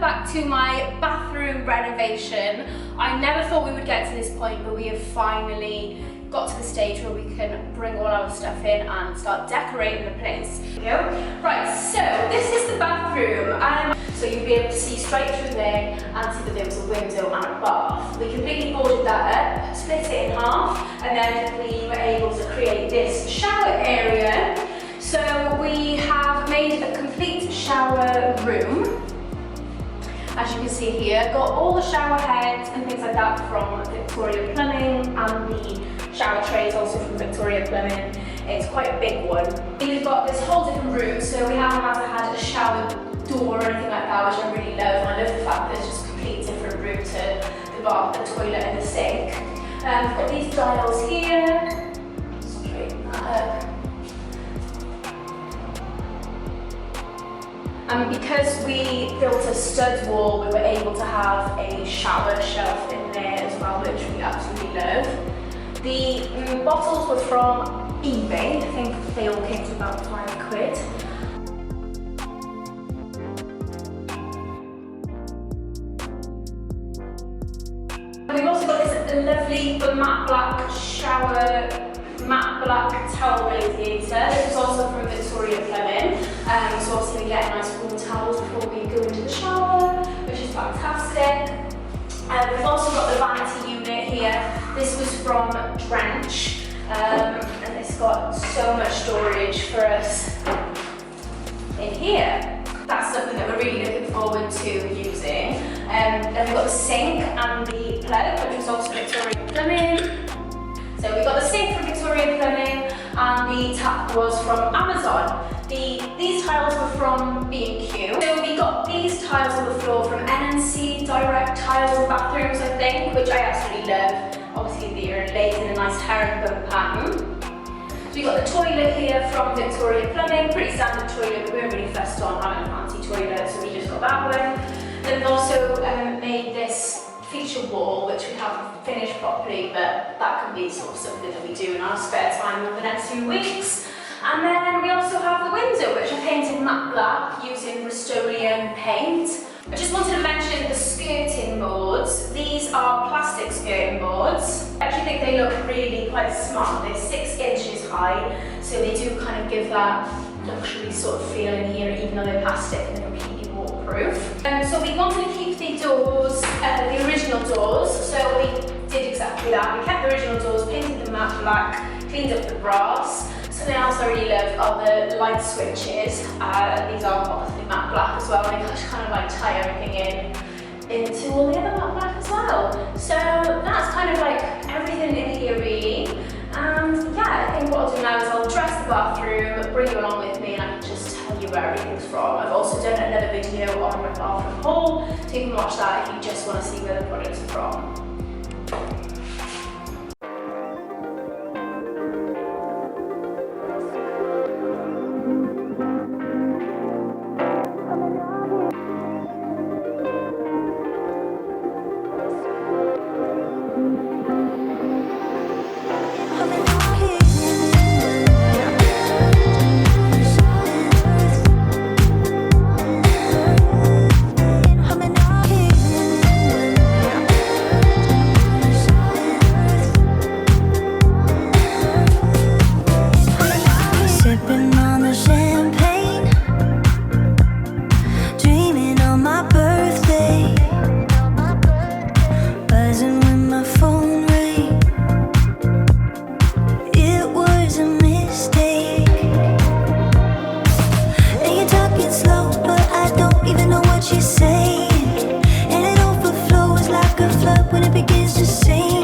welcome back to my bathroom renovation. I never thought we would get to this point, but we have finally got to the stage where we can bring all our stuff in and start decorating the place. There we go. Right, so this is the bathroom. So you'll be able to see straight through there and see that there was a window and a bath. We completely boarded that up, split it in half, and then we were able to create this shower area. So we have made a complete shower room. As you can see here, got all the shower heads and things like that from Victoria Plumbing, and the shower trays also from Victoria Plumbing. It's quite a big one. We've got this whole different room, so we haven't ever had a shower door or anything like that, which I really love. And I love the fact that it's just a complete different room to the bath, the toilet and the sink. We've got these dials here. Straighten that up. And because we built a stud wall, we were able to have a shower shelf in there as well, which we absolutely love. The bottles were from eBay. I think they all came to about £5. We've also got this lovely matte black towel radiator. This is also from Victoria Plumbing. So obviously we get nice warm towels before we go into the shower, which is fantastic. We've also got the vanity unit here. This was from Drench, and it's got so much storage for us in here. That's something that we're really looking forward to using. Then we've got the sink and the plug, which was also Victoria Plumbing. So we got the sink from Victoria Plumbing and the tap was from Amazon. These tiles were from B&Q. So we got these tiles on the floor from NNC Direct Tile Bathrooms, I think, which I absolutely love. Obviously they're laid in a nice herringbone pattern. So we got the toilet here from Victoria Plumbing, pretty standard toilet, but we weren't really fussed on having a fancy toilet, so we just got that one. Then we've also made this feature wall, which we haven't finished properly, but that can be sort of something that we do in our spare time over the next few weeks. And then we also have the window, which I painted matte black using Rust-Oleum paint. I just wanted to mention the skirting boards. These are plastic skirting boards. I actually think they look really quite smart. They're 6 inches high, so they do kind of give that luxury sort of feel in here, even though they're plastic and they're completely waterproof. So we wanted to keep the doors, the original doors, so we did exactly that. We kept the original doors, painted them matte black, cleaned up the brass. Something else I really love are the light switches. These are obviously matte black as well, and they just kind of like tie everything into all the other matte black as well. So that's kind of like everything in here really. And yeah, I think what I'll do now is I'll dress the bathroom, bring you along with me, and I can just tell you where everything's from. I've also done another video on my bathroom haul, so you can watch that if you just want to see where the products are from. When it begins to sing